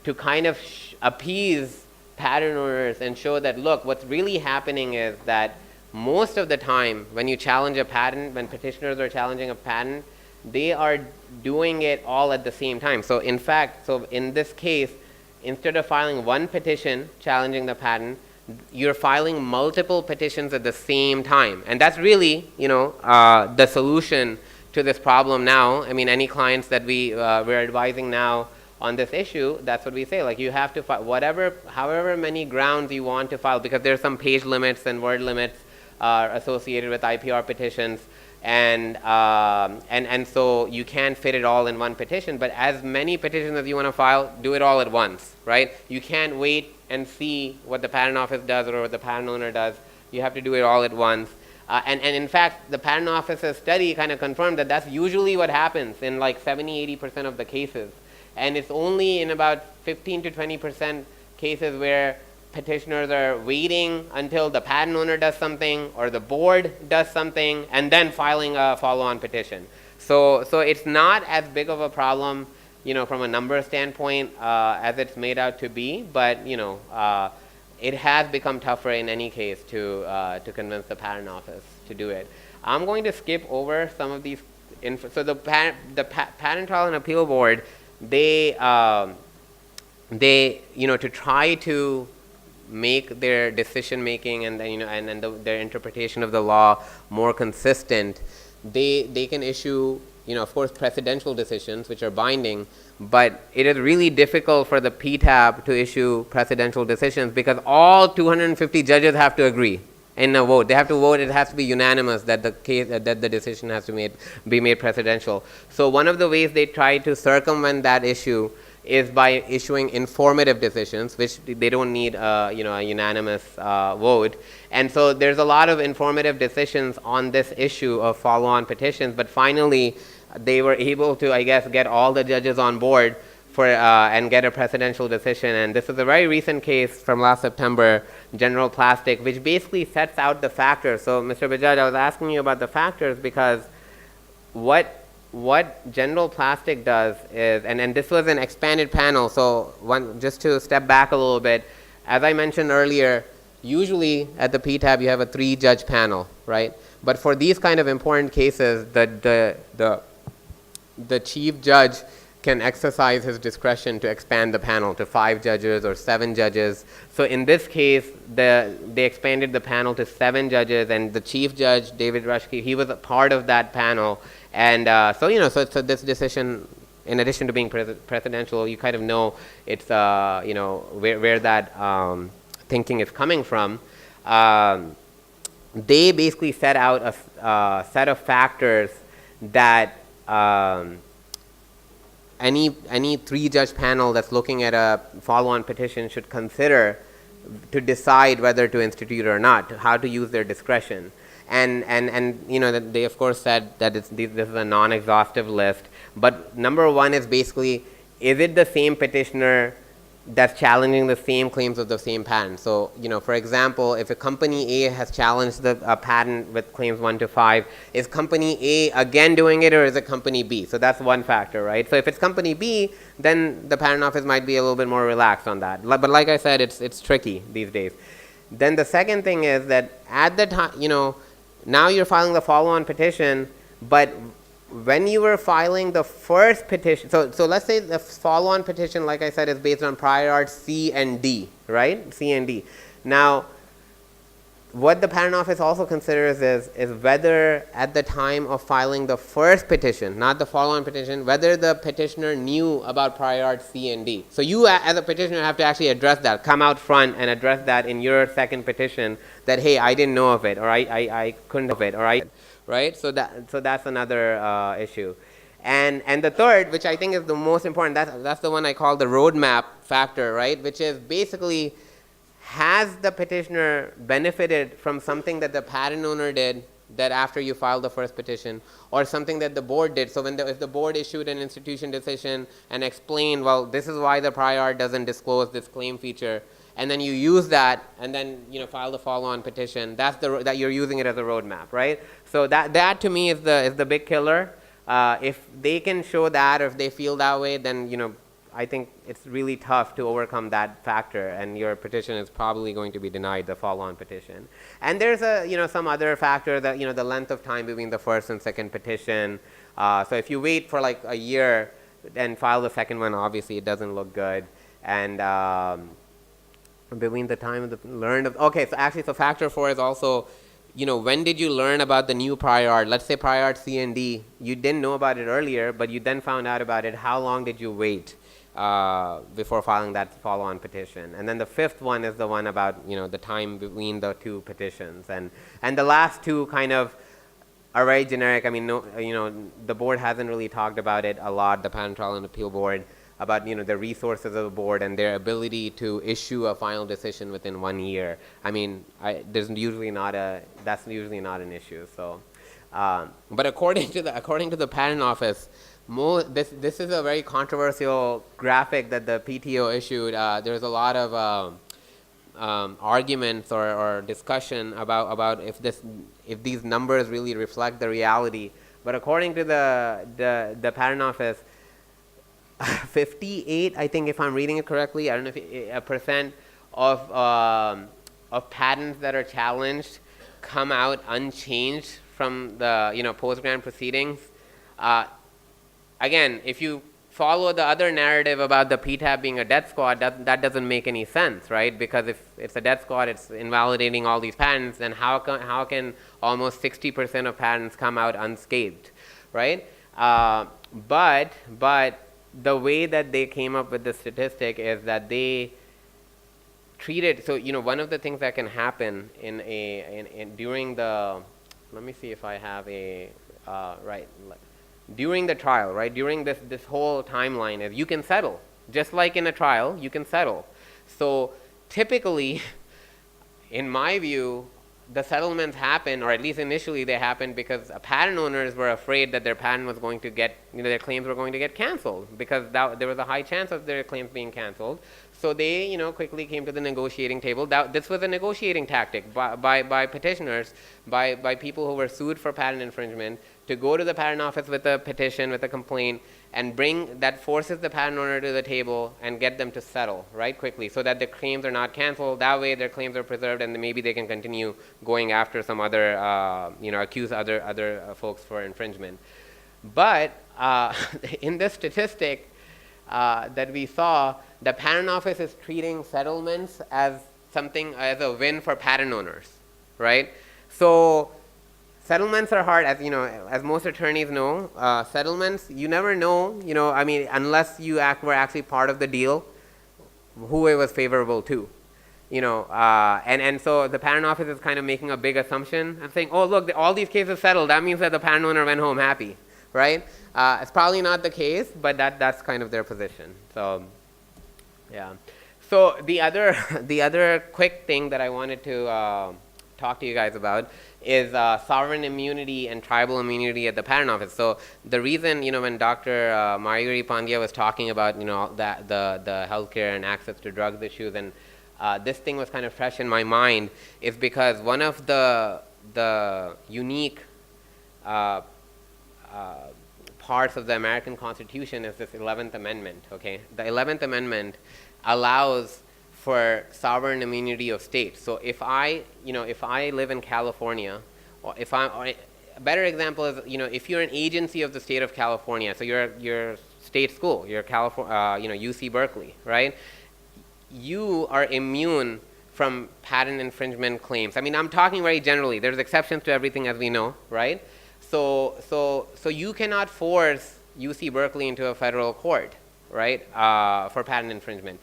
to kind of appease patent owners and show that, look, what's really happening is that most of the time when you challenge a patent, when petitioners are challenging a patent, they are doing it all at the same time. So in fact, in this case, instead of filing one petition challenging the patent, you're filing multiple petitions at the same time. And that's really, the solution to this problem now. I mean, any clients that we're advising now on this issue, that's what we say. Like, you have to file however many grounds you want to file, because there's some page limits and word limits associated with IPR petitions. And so you can't fit it all in one petition, but as many petitions as you want to file, do it all at once, right? You can't wait and see what the patent office does or what the patent owner does. You have to do it all at once. And in fact, the patent office's study kind of confirmed that that's usually what happens in like 70-80% of the cases. And it's only in about 15 to 20% cases where petitioners are waiting until the patent owner does something or the board does something and then filing a follow-on petition. So it's not as big of a problem, from a number standpoint as it's made out to be, but it has become tougher in any case to convince the patent office to do it. I'm going to skip over some of these So the Patent Trial and Appeal Board, they to try to make their decision making and their interpretation of the law more consistent, they can issue, of course, precedential decisions which are binding, but it is really difficult for the PTAB to issue precedential decisions because all 250 judges have to agree in a vote. They have to vote. It has to be unanimous that the decision has to be made precedential. So one of the ways they try to circumvent that issue is by issuing informative decisions, which they don't need a unanimous vote. And so there's a lot of informative decisions on this issue of follow-on petitions, but finally they were able to, I guess, get all the judges on board and get a precedential decision. And this is a very recent case from last September, General Plastic, which basically sets out the factors. So Mr. Bajaj, I was asking you about the factors because what General Plastic does is, and this was an expanded panel, so just to step back a little bit, as I mentioned earlier, usually at the PTAB you have a 3-judge panel, right? But for these kind of important cases, the chief judge can exercise his discretion to expand the panel to 5 judges or 7 judges. So in this case, they expanded the panel to 7 judges, and the chief judge, David Rushke, he was a part of that panel. And so this decision, in addition to being precedential, you kind of know it's where that thinking is coming from. They basically set out a set of factors that any 3-judge panel that's looking at a follow-on petition should consider to decide whether to institute or not, how to use their discretion. And they of course said that this is a non-exhaustive list, but number 1 is basically, is it the same petitioner that's challenging the same claims of the same patent? So, for example, if a company A has challenged the patent with claims 1 to 5, is company A again doing it, or is it company B? So that's one factor, right? So if it's company B, then the patent office might be a little bit more relaxed on that. But like I said, it's tricky these days. Then the second thing is that at the time, now you're filing the follow-on petition, but when you were filing the first petition, so let's say the follow-on petition, like I said, is based on prior art C and D, right? C and D. Now, what the Patent Office also considers is whether at the time of filing the first petition, not the follow-on petition, whether the petitioner knew about prior art C and D. So you as a petitioner have to actually address that, come out front and address that in your second petition that, hey, I didn't know of it, or I couldn't of it, or right? So that's another issue. And the third, which I think is the most important, that's the one I call the roadmap factor, right? Which is basically, has the petitioner benefited from something that the patent owner did that after you filed the first petition, or something that the board did? So if the board issued an institution decision and explained, well, this is why the prior art doesn't disclose this claim feature, and then you use that and then file the follow-on petition, that you're using it as a roadmap, right? So that to me is the big killer. If they can show that, or if they feel that way, then I think it's really tough to overcome that factor, and your petition is probably going to be denied, the follow-on petition. And there's some other factor that the length of time between the first and second petition. So if you wait for like a year and file the second one, obviously it doesn't look good. And between the time of so factor 4 is also, when did you learn about the new prior art? Let's say prior art C and D, you didn't know about it earlier, but you then found out about it. How long did you wait before filing that follow-on petition? And then the fifth one is the one about the time between the 2 petitions. And the last 2 kind of are very generic. I mean, the board hasn't really talked about it a lot, the Patent Trial and Appeal Board, about the resources of the board and their ability to issue a final decision within 1 year. I mean, that's usually not an issue. So, but according to the Patent Office, this is a very controversial graphic that the PTO issued. There's a lot of arguments or discussion about if these numbers really reflect the reality. But according to the Patent Office, 58, I think, if I'm reading it correctly, I don't know if percent of patents that are challenged come out unchanged from the post-grant proceedings. Again, if you follow the other narrative about the PTAB being a death squad, that doesn't make any sense, right? Because if it's a death squad, it's invalidating all these patents, then how can almost 60% of patents come out unscathed, right? But the way that they came up with the statistic is that they treated, so one of the things that can happen during the, let me see if I have a right. During the trial, right, during this whole timeline, is you can settle. Just like in a trial, you can settle. So typically, in my view, the settlements happen, or at least initially they happened, because patent owners were afraid that their patent was going to get, their claims were going to get canceled, because there was a high chance of their claims being canceled. So they, quickly came to the negotiating table. This was a negotiating tactic by petitioners, by people who were sued for patent infringement, to go to the patent office with a petition, with a complaint, and that forces the patent owner to the table and get them to settle, right, quickly, so that the claims are not canceled. That way their claims are preserved, and maybe they can continue going after some other, accuse other folks for infringement. But in this statistic that we saw, the patent office is treating settlements as a win for patent owners, right? So settlements are hard, as most attorneys know. Settlements, you never know, unless you were actually part of the deal, who it was favorable to, and so the patent office is kind of making a big assumption and saying, oh, look, all these cases settled. That means that the patent owner went home happy, right? It's probably not the case, but that's kind of their position. So, yeah. So the other quick thing that I wanted to talk to you guys about is sovereign immunity and tribal immunity at the patent office. So the reason, when Dr. Mayuri Pandya was talking about, that the healthcare and access to drugs issues, and this thing was kind of fresh in my mind, is because one of the unique parts of the American Constitution is this 11th Amendment, okay? The 11th Amendment allows for sovereign immunity of states. So if I live in California, or a better example is, if you're an agency of the state of California, so you're state school, you're UC Berkeley, right? You are immune from patent infringement claims. I'm talking very generally. There's exceptions to everything, as we know, right? So you cannot force UC Berkeley into a federal court, right, for patent infringement.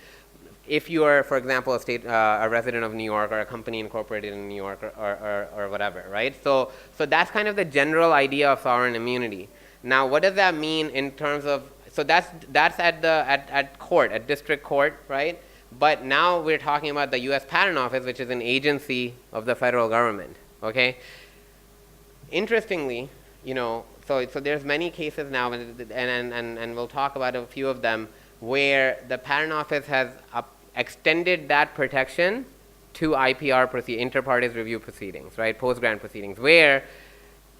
If you are, for example, a resident of New York, or a company incorporated in New York, or whatever, right? So that's kind of the general idea of sovereign immunity. Now, what does that mean in terms of? So that's at court, at district court, right? But now we're talking about the U.S. Patent Office, which is an agency of the federal government. Okay. Interestingly, so there's many cases now, and we'll talk about a few of them, where the Patent Office has extended that protection to IPR inter partes review proceedings, right, post-grant proceedings, where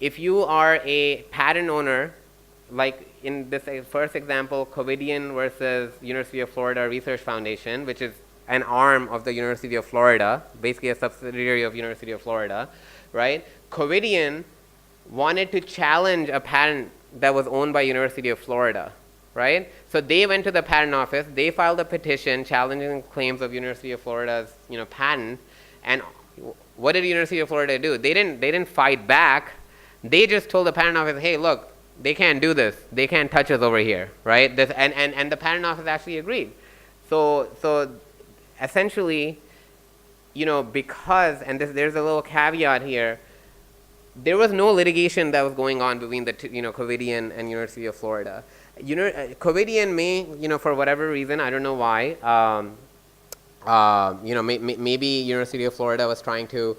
if you are a patent owner, like in this first example, Quadeer versus University of Florida Research Foundation, which is an arm of the University of Florida, basically a subsidiary of University of Florida, right? Quadeer wanted to challenge a patent that was owned by University of Florida, right? So they went to the patent office, they filed a petition challenging claims of University of Florida's, patent, and what did University of Florida do? They didn't fight back. They just told the patent office, hey, look, they can't do this. They can't touch us over here, right? And the patent office actually agreed. So essentially, because, and there's a little caveat here, there was no litigation that was going on between the two, Quadeer and University of Florida. Quadeer may, for whatever reason, I don't know why, maybe University of Florida was trying to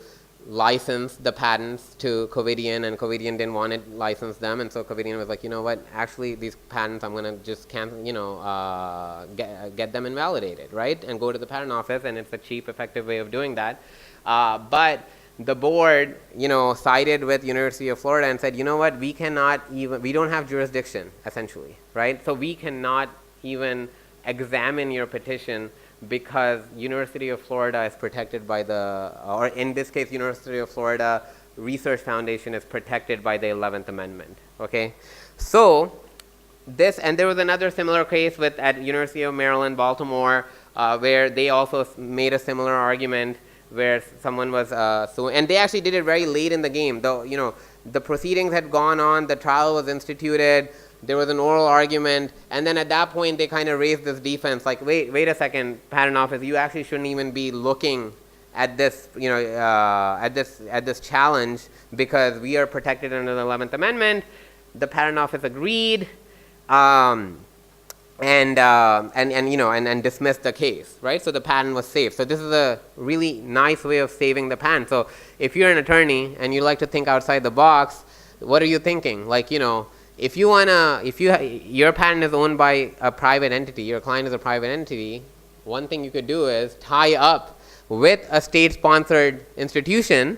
license the patents to Quadeer, and Quadeer didn't want to license them, and so Quadeer was like, you know what, actually these patents I'm going to just cancel, get them invalidated, right, and go to the patent office, and it's a cheap, effective way of doing that. But the board, sided with University of Florida and said, you know what, we don't have jurisdiction, essentially, right? So we cannot even examine your petition because University of Florida is protected by or in this case, University of Florida Research Foundation is protected by the 11th Amendment, Okay, so this, and there was another similar case at University of Maryland, Baltimore, where they also made a similar argument where someone was suing, and they actually did it very late in the game. Though, the proceedings had gone on, the trial was instituted, there was an oral argument, and then at that point they kind of raised this defense, like, wait a second, patent office, you actually shouldn't even be looking at this, at this challenge, because we are protected under the 11th Amendment. The patent office agreed, and dismissed the case, right? So the patent was safe. So this is a really nice way of saving the patent. So if you're an attorney and you like to think outside the box, what are you thinking? Like, if your patent is owned by a private entity, your client is a private entity, one thing you could do is tie up with a state-sponsored institution,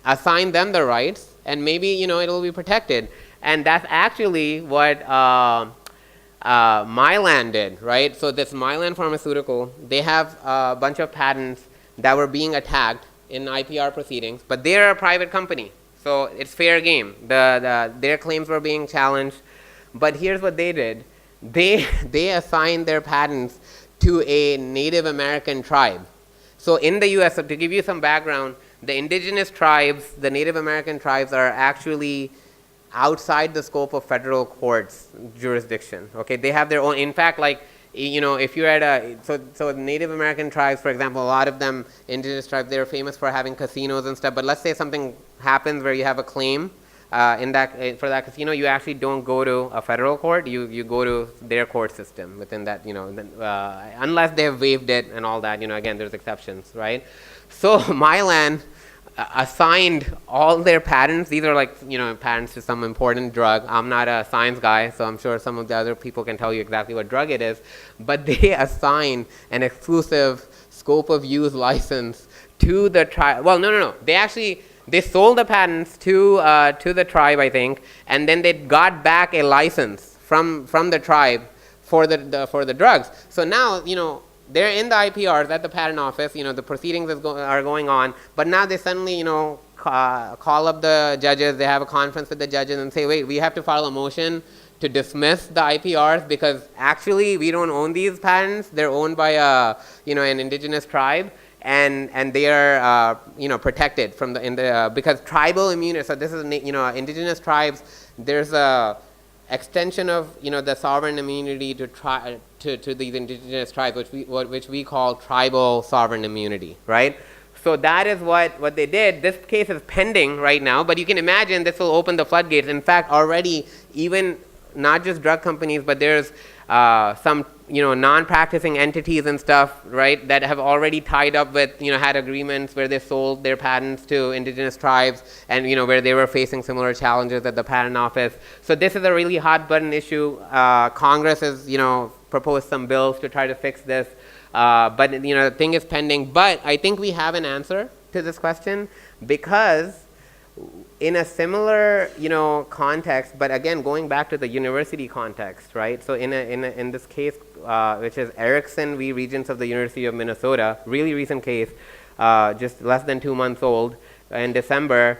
assign them the rights, and maybe, it'll be protected. And that's actually what Mylan did, right? So this Mylan Pharmaceutical, they have a bunch of patents that were being attacked in IPR proceedings, but they're a private company, so it's fair game. Their claims were being challenged, but here's what they did. They assigned their patents to a Native American tribe. So in the US, so to give you some background, the indigenous tribes, the Native American tribes, are actually outside the scope of federal courts jurisdiction. Okay, they have their own. In fact, like, if you're at so Native American tribes, for example, a lot of them, indigenous tribes, they're famous for having casinos and stuff. But let's say something happens where you have a claim for that casino, you actually don't go to a federal court. You go to their court system within that. Unless they have waived it and all that. Again, there's exceptions, right? So Mylan assigned all their patents. These are like, patents to some important drug. I'm not a science guy, so I'm sure some of the other people can tell you exactly what drug it is. But they assigned an exclusive scope of use license to the tribe. Well, no. They sold the patents to the tribe, I think, and then they got back a license from the tribe for the drugs. So now, they're in the IPRs at the patent office. The proceedings are going on, but now they suddenly, call up the judges. They have a conference with the judges and say, wait, we have to file a motion to dismiss the IPRs because actually we don't own these patents. They're owned by an indigenous tribe, and they are protected from because tribal immunity. So this is indigenous tribes. There's a extension of the sovereign immunity to these indigenous tribes, which we call tribal sovereign immunity, right? So that is what they did. This case is pending right now, but you can imagine this will open the floodgates. In fact, already even not just drug companies, but there's some non-practicing entities and stuff, right, that have already tied up with, had agreements where they sold their patents to indigenous tribes and, where they were facing similar challenges at the patent office. So this is a really hot button issue. Congress has, proposed some bills to try to fix this. But, the thing is pending. But I think we have an answer to this question because in a similar, context, but again, going back to the university context, right? So in this case, which is Erickson v. Regents of the University of Minnesota, really recent case, just less than 2 months old, in December,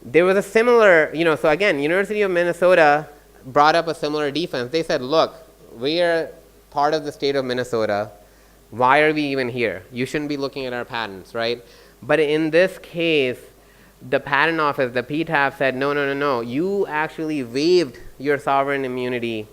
there was a similar, so again, University of Minnesota brought up a similar defense. They said, look, we are part of the state of Minnesota. Why are we even here? You shouldn't be looking at our patents, right? But in this case, the patent office, the PTAB, said, no. You actually waived your sovereign immunity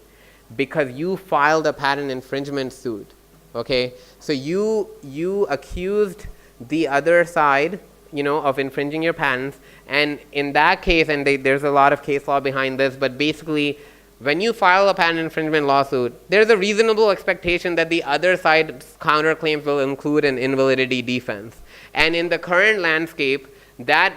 because you filed a patent infringement suit. Okay, so you accused the other side, of infringing your patents, and in that case, and there's a lot of case law behind this, but basically, when you file a patent infringement lawsuit, there's a reasonable expectation that the other side's counterclaims will include an invalidity defense. And in the current landscape, that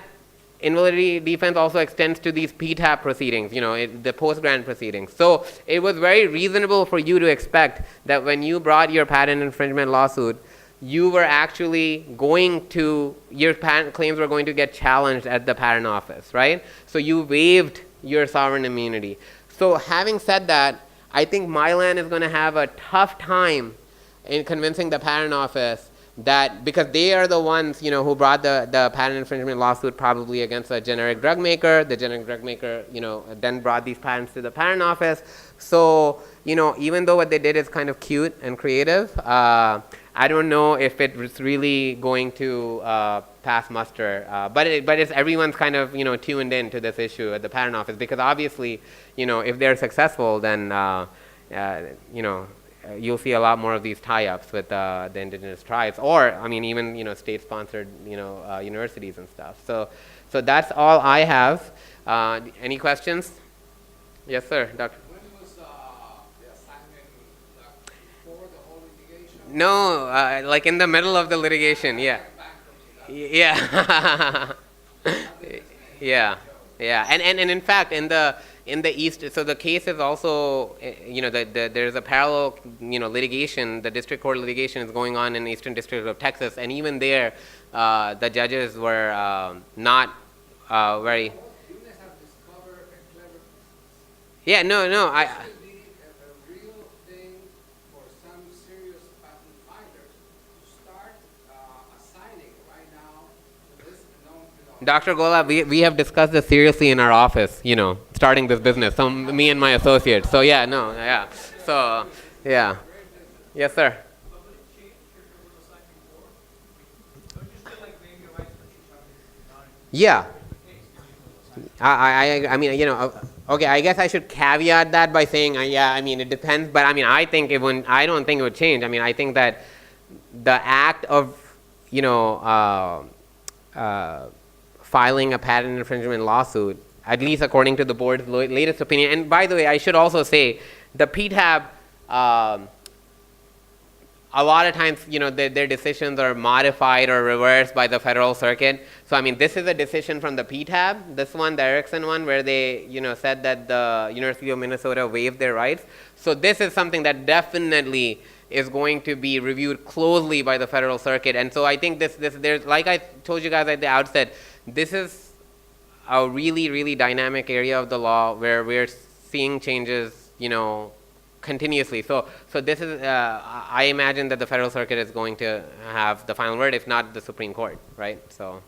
invalidity defense also extends to these PTAB proceedings, the post-grant proceedings. So it was very reasonable for you to expect that when you brought your patent infringement lawsuit, you were actually your patent claims were going to get challenged at the patent office, right? So you waived your sovereign immunity. So having said that, I think Mylan is going to have a tough time in convincing the patent office that because they are the ones, who brought the patent infringement lawsuit probably against a generic drug maker. The generic drug maker, then brought these patents to the patent office. So, even though what they did is kind of cute and creative, I don't know if it's really going to pass muster. But it's everyone's kind of, tuned in to this issue at the patent office, because obviously, if they're successful, then, you'll see a lot more of these tie-ups with the indigenous tribes, or even state-sponsored universities and stuff. So that's all I have. Any questions? Yes, sir, Doctor. When was the assignment before the whole litigation? No, like in the middle of the litigation. Yeah. Yeah. Yeah. Yeah. And in fact, in the East, so the case is also, there's a parallel, litigation. The district court litigation is going on in the Eastern District of Texas, and even there, the judges were not very. You guys have discovered a clever. Yeah, no, I. This would be a real thing for some serious patent finders to start assigning right now to this known phenomenon. Dr. Gola, we have discussed this seriously in our office, starting this business, me and my associates. So yeah, no, yeah. So, yeah. Yes, sir. Yeah. I mean, okay, I guess I should caveat that by saying, it depends, but I think I don't think it would change. I think that the act of, filing a patent infringement lawsuit, at least according to the board's latest opinion. And by the way, I should also say the PTAB, a lot of times, their decisions are modified or reversed by the Federal Circuit. So, this is a decision from the PTAB, this one, the Erickson one, where they, said that the University of Minnesota waived their rights. So this is something that definitely is going to be reviewed closely by the Federal Circuit. And so I think there's, like I told you guys at the outset, this is a really, really dynamic area of the law where we're seeing changes, continuously. So this is, I imagine that the Federal Circuit is going to have the final word, if not the Supreme Court, right? So,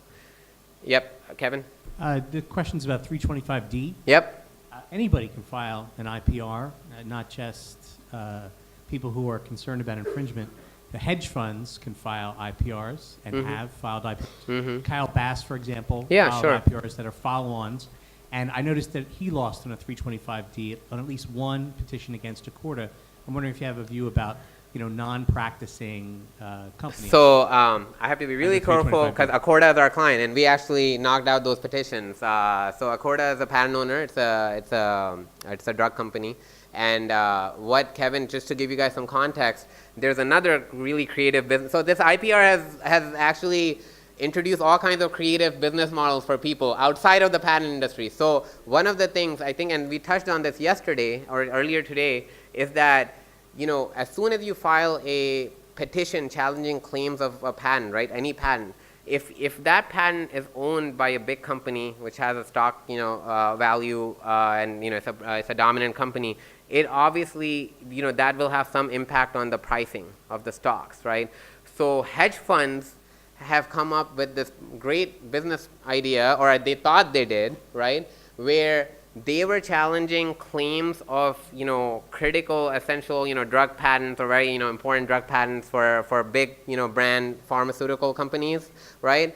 yep, Kevin? The question's about 325D. Yep. Anybody can file an IPR, not just people who are concerned about infringement. The hedge funds can file IPRs and have filed IPRs. Kyle Bass, for example, filed IPRs that are follow-ons. And I noticed that he lost on a 325D on at least one petition against Accorda. I'm wondering if you have a view about, non-practicing companies. So I have to be really careful because Accorda is our client, and we actually knocked out those petitions. So Accorda is a patent owner. It's a drug company. And what Kevin, just to give you guys some context, there's another really creative business. So this IPR has actually introduced all kinds of creative business models for people outside of the patent industry. So one of the things I think, and we touched on this yesterday or earlier today, is that as soon as you file a petition challenging claims of a patent, right, any patent, if that patent is owned by a big company which has a stock value and it's a dominant company, it obviously that will have some impact on the pricing of the stocks, right? So hedge funds have come up with this great business idea, or they thought they did, right, where they were challenging claims of critical, essential drug patents, or very important drug patents for big brand pharmaceutical companies, right?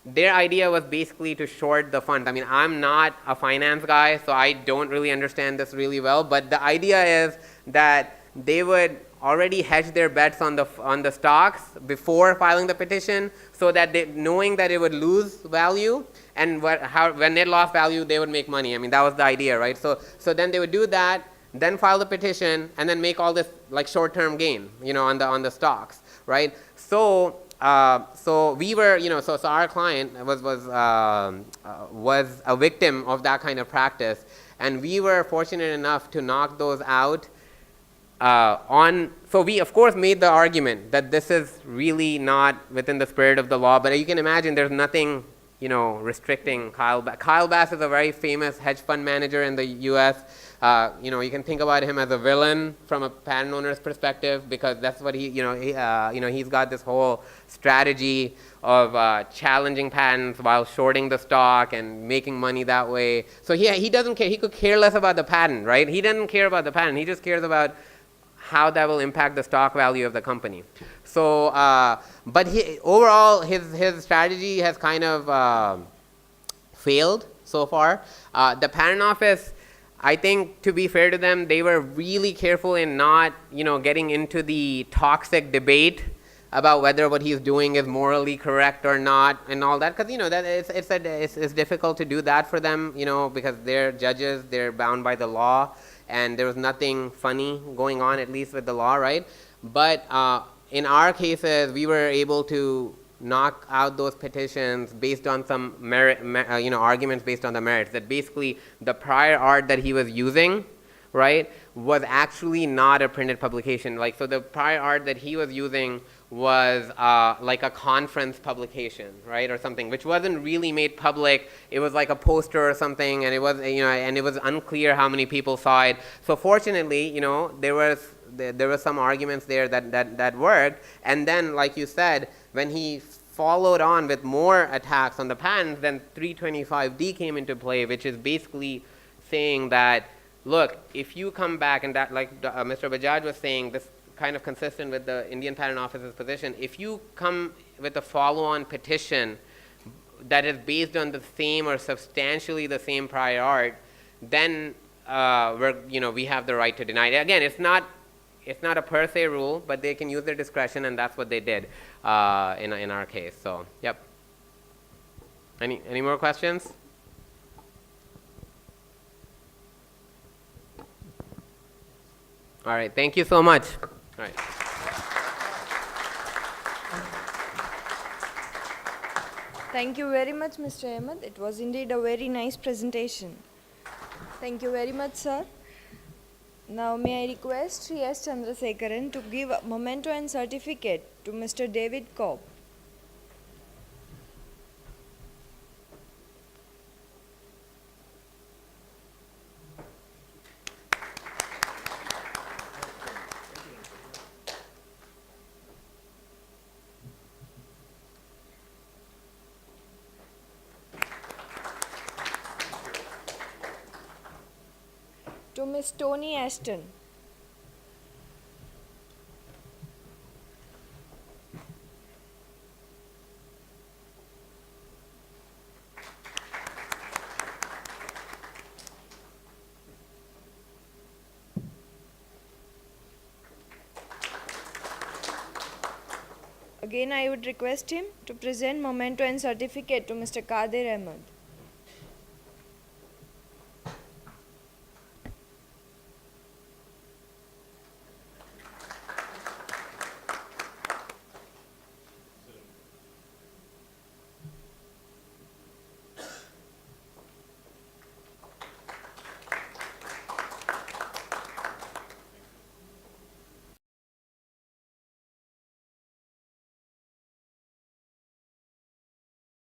Their idea was basically to short the funds. I'm not a finance guy, so I don't really understand this really well, but the idea is that they would already hedge their bets on the stocks before filing the petition, so that knowing that it would lose value, and when it lost value, they would make money. That was the idea, right? So then they would do that, then file the petition, and then make all this like short-term gain, on the stocks, right? So we were, so our client was a victim of that kind of practice, and we were fortunate enough to knock those out. So we of course made the argument that this is really not within the spirit of the law, but you can imagine there's nothing restricting Kyle Bass. Kyle Bass is a very famous hedge fund manager in the U.S. You can think about him as a villain from a patent owner's perspective, because that's what he's got this whole strategy of challenging patents while shorting the stock and making money that way. So he doesn't care. He could care less about the patent, right? He doesn't care about the patent. He just cares about how that will impact the stock value of the company. So, but overall, his strategy has kind of failed so far. The patent office, I think, to be fair to them, they were really careful in not, getting into the toxic debate about whether what he's doing is morally correct or not and all that, because that it's difficult to do that for them, because they're judges, they're bound by the law, and there was nothing funny going on, at least with the law, right? But in our cases, we were able to knock out those petitions based on some arguments based on the merits, that basically the prior art that he was using, right, was actually not a printed publication. So the prior art that he was using was like a conference publication, right, or something, which wasn't really made public. It was like a poster or something, and it was, and it was unclear how many people saw it. So fortunately, there were some arguments there that worked. And then, like you said, when he followed on with more attacks on the patents, then 325D came into play, which is basically saying that, look, if you come back, and that, like Mr. Bajaj was saying, this kind of consistent with the Indian Patent Office's position, if you come with a follow-on petition that is based on the same or substantially the same prior art, then we have the right to deny it. Again, it's not a per se rule, but they can use their discretion, and that's what they did in our case. So, yep. Any more questions? All right, thank you so much. All right. Thank you very much, Mr. Ahmed. It was indeed a very nice presentation. Thank you very much, sir. Now, may I request Sri S. Chandrasekharan to give a memento and certificate to Mr. David Cobb. To Miss Tony Ashton. Again, I would request him to present memento and certificate to Mr. Quadeer Ahmed.